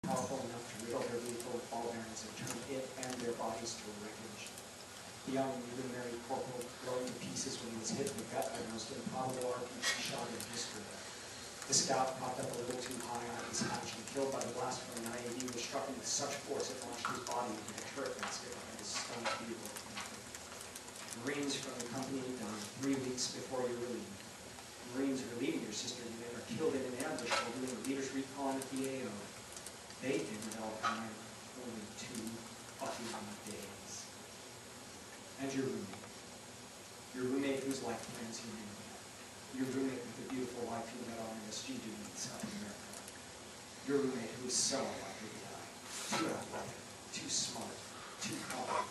powerful enough to riddle their vehicle with ball bearings and turn it and their bodies to a wreckage. The young luminary corporal blown to pieces when he was hit in the gut by the most improbable RPG shot in history. The scout popped up a little too high on his hatch and killed by the blast from an IED was struck him with such force it launched his body into the turret basket behind his stunned vehicle. Marines from the company died 3 weeks before you were leaving. Marines relieving your sister unit are killed in an ambush while doing a leader's recon at the AO. They did it all time only 2 fucking days. And your roommate whose life plans you knew. Your roommate with the beautiful wife you met on MSG duty in South America. Your roommate who is so unlikely to die. Too athletic, too smart, too confident,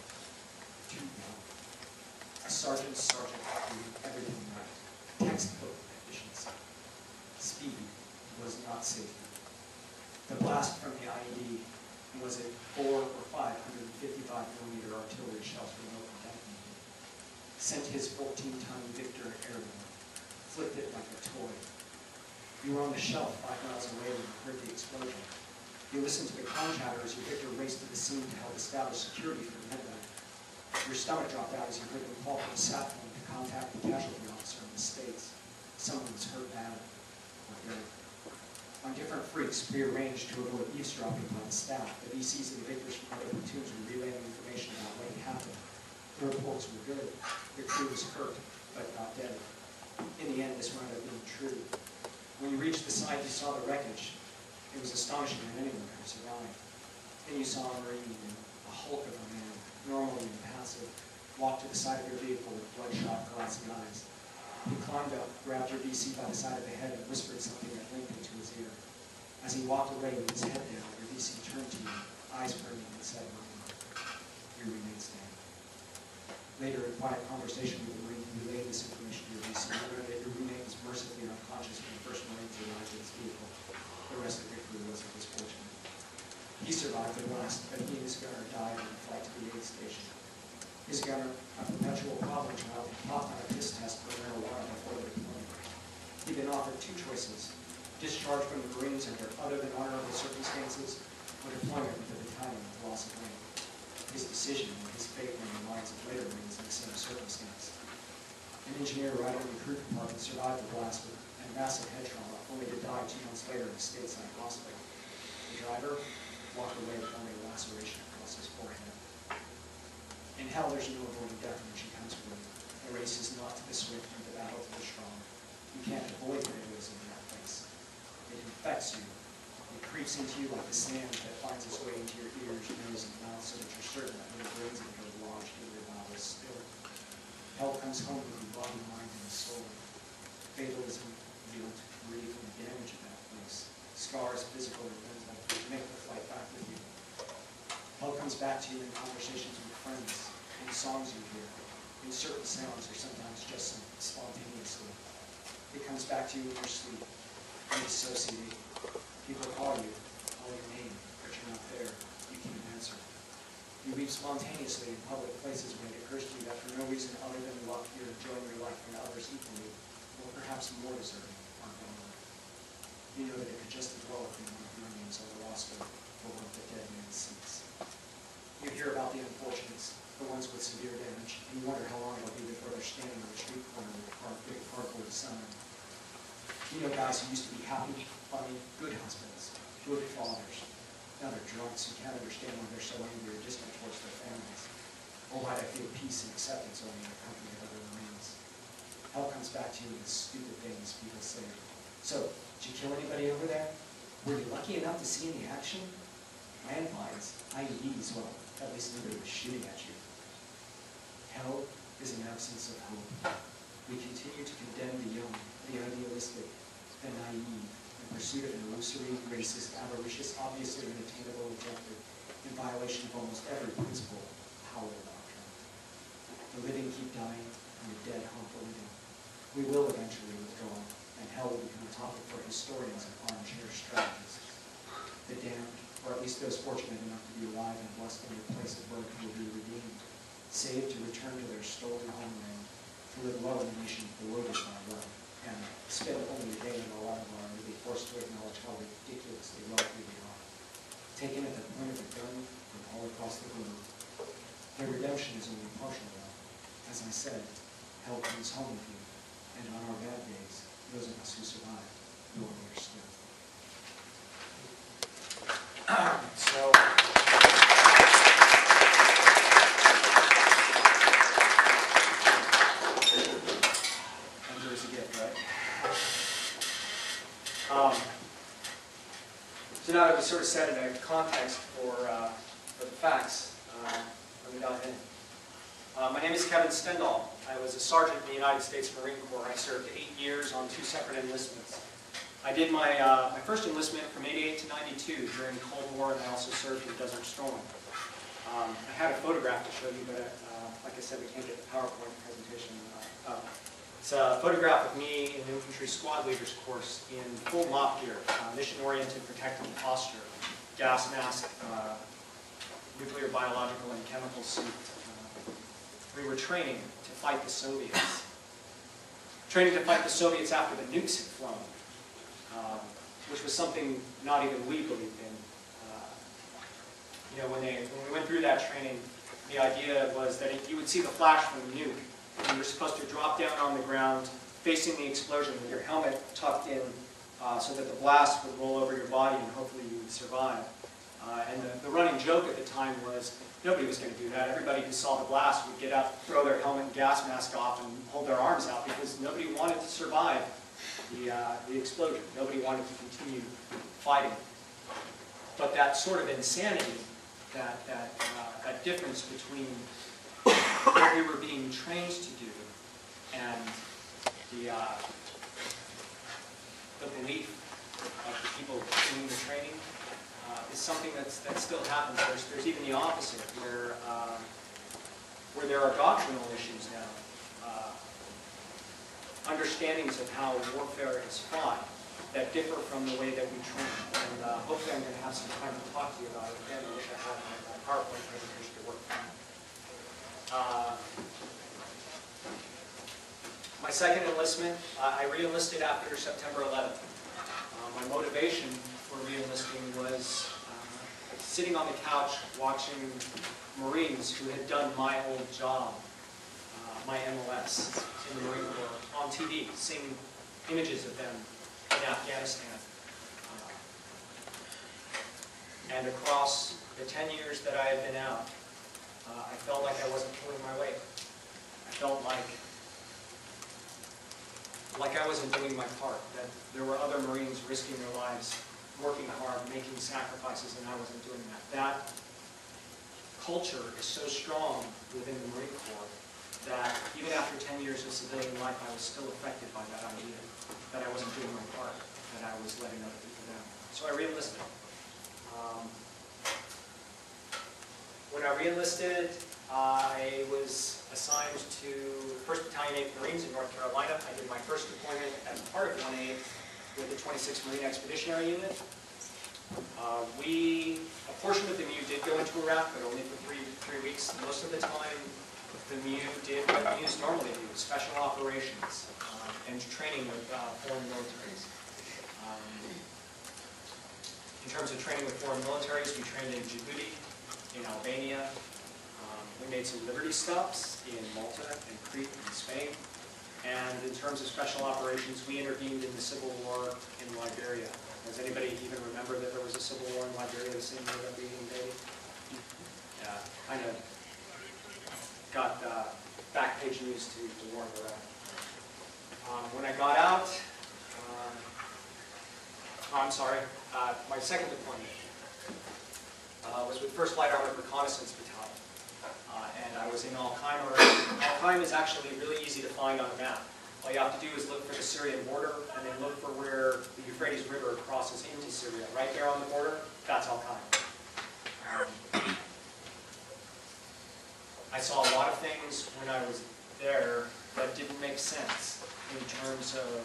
too young. A sergeant doing everything right. Textbook efficiency. Speed was not safety. The blast from the IED was it 4 or 555mm artillery shells remotely detonated. Sent his 14-ton Victor airborne. Flicked it like a toy. You were on the shelf 5 miles away when you heard the explosion. You listened to the comm chatter as your Victor raced to the scene to help establish security for the medevac. Your stomach dropped out as you heard them call for the sat phone to contact the casualty officer in the States. Someone was hurt bad or dead. On different freaks, prearranged to avoid eavesdropping by the staff, the VCs and the Victors from other platoons were relaying information about what had happened. The reports were good. The crew was hurt, but not dead. In the end, this wound up being true. When you reached the site, you saw the wreckage. It was astonishing that anyone could have survived. Then you saw a Marine, a hulk of a man, normally impassive, walk to the side of your vehicle with bloodshot, glassy eyes. He climbed up, grabbed your VC by the side of the head, and whispered something that linked into his ear. As he walked away with his head down, your VC turned to you, eyes burning, and said, "You remain standing." Later, in quiet conversation with the Marine who relayed this information to your VC, you learned that your roommate was mercifully unconscious when the first Marine to arrive at his vehicle. The rest of your crew wasn't as fortunate. He survived the blast, but he and his gunner died on the flight to the aid station. His gunner, a perpetual problem child, had popped on a piss test for marijuana before the deployment. He'd been offered 2 choices: discharge from the Marines under other than honorable circumstances, or deployment with the battalion with loss of rank. His decision and his fate were in the minds of later Marines in the same circumstance. An engineer riding in the crew compartment survived the blast with a massive head trauma, only to die 2 months later in a stateside hospital. The driver walked away with only a laceration across his forehead. In hell, there's no avoiding death when she comes for you. The race is not to the swift and the battle to the strong. You can't avoid heroism in that place. It infects you. It creeps into you like the sand that finds its way into your ears, nose, and mouth, so that you're certain that when your brains have been lodged in your bowels still. Hell comes home with your body, mind, and soul. Fatalism, guilt, grief, and the damage of that place. Scars, physical and mental, make the flight back with you. Hell comes back to you in conversations with friends, in songs you hear, in certain sounds, or sometimes just spontaneously. It comes back to you in your sleep. You dissociate. People call you your name, but you're not there. You can't answer. You weep spontaneously in public places when it occurs to you that for no reason other than luck, you're enjoying your life when others equally, or perhaps more deserving, aren't gone. You know that it could just as well have been one of your names on the roster for one of the dead man's seats. You hear about the unfortunates, the ones with severe damage, and you wonder how long it'll be before they're standing on the street corner with a big cardboard sign. You know guys who used to be happy, funny, good husbands, good fathers. Now they're drunks who can't understand why they're so angry or distant towards their families, or why they feel peace and acceptance only in the company of other Marines. Hell comes back to you with stupid things people say. So, did you kill anybody over there? Were you lucky enough to see any action? Landmines, IEDs, well, at least nobody was shooting at you. Hell is an absence of hope. We continue to condemn the young, the idealistic, the naive, in pursuit of an illusory, racist, avaricious, obviously unattainable objective, in violation of almost every principle of power doctrine. The living keep dying, and the dead haunt the living. We will eventually withdraw, and hell will become a topic for historians and armchair strategists. The damned, or at least those fortunate enough to be alive and blessed in their place of birth, will be redeemed, saved to return to their stolen homeland, to live well in a nation bewildered by love, and spend only a day in the life of our, and be forced to acknowledge how ridiculously wealthy we are. taken at the point of a gun from all across the globe. Their redemption is only partial though. As I said, hell comes home with you, and on our bad days, those of us who survive will understand. So, enter is a gift, right? So now that we sort of set in a context for the facts, let me dive in. My name is Kevin Stendal. I was a sergeant in the United States Marine Corps. I served 8 years on 2 separate enlistments. I did my first enlistment from 88 to 92 during the Cold War, and I also served in Desert Storm. I had a photograph to show you, but like I said, we can't get the PowerPoint presentation up. It's a photograph of me in infantry squad leaders course in full MOP gear, mission-oriented protective posture, gas mask, nuclear, biological, and chemical suit. We were training to fight the Soviets. Training to fight the Soviets after the nukes had flown, which was something not even we believed in. You know, when we went through that training, the idea was that if you would see the flash from the nuke, and you were supposed to drop down on the ground, facing the explosion with your helmet tucked in, so that the blast would roll over your body and hopefully you would survive. And the running joke at the time was nobody was going to do that. Everybody who saw the blast would get up, throw their helmet and gas mask off, and hold their arms out because nobody wanted to survive the explosion. Nobody wanted to continue fighting. But that sort of insanity, that difference between what we were being trained to do and the belief of the people doing the training is something that still happens. There's even the opposite, where there are doctrinal issues now, understandings of how warfare is fought that differ from the way that we train. And hopefully I'm going to have some time to talk to you about it. Again, I wish I had my PowerPoint presentation to work on. My second enlistment, I re-enlisted after September 11th. My motivation for re-enlisting was sitting on the couch watching Marines who had done my old job, my MLS in the Marine Corps, on TV, seeing images of them in Afghanistan. And across the 10 years that I had been out, I felt like I wasn't pulling my weight. I felt like I wasn't doing my part, that there were other Marines risking their lives, working hard, making sacrifices, and I wasn't doing that. That culture is so strong within the Marine Corps that even after 10 years of civilian life, I was still affected by that idea, that I wasn't doing my part, that I was letting other people down. So I re-enlisted. When I re-enlisted, I was assigned to 1st Battalion 8th Marines in North Carolina. I did my first deployment as part of 1/8 with the 26th Marine Expeditionary Unit. A portion of the MU did go into Iraq, but only for three weeks. Most of the time, the MU did what MUs normally do, special operations and training with foreign militaries. In terms of training with foreign militaries, we trained in Djibouti, in Albania. We made some Liberty stops in Malta and Crete and Spain. And in terms of special operations, we intervened in the Civil War in Liberia. Does anybody even remember that there was a civil war in Liberia the same year that we invaded? Yeah, kind of got back page news to war in Iraq. When I got out, my second deployment was with 1st Light Armored Reconnaissance Battalion. And I was in Al-Qaim. Al-Qaim is actually really easy to find on a map. All you have to do is look for the Syrian border and then look for where the Euphrates River crosses into Syria. Right there on the border, that's Al-Qaim. I saw a lot of things when I was there that didn't make sense in terms of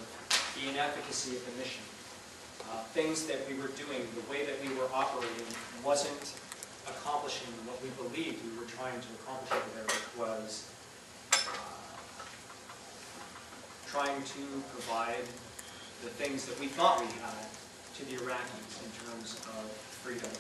the inefficacy of the mission. Things that we were doing, the way that we were operating wasn't accomplishing what we believed we were trying to accomplish over there, which was trying to provide the things that we thought we had to the Iraqis in terms of freedom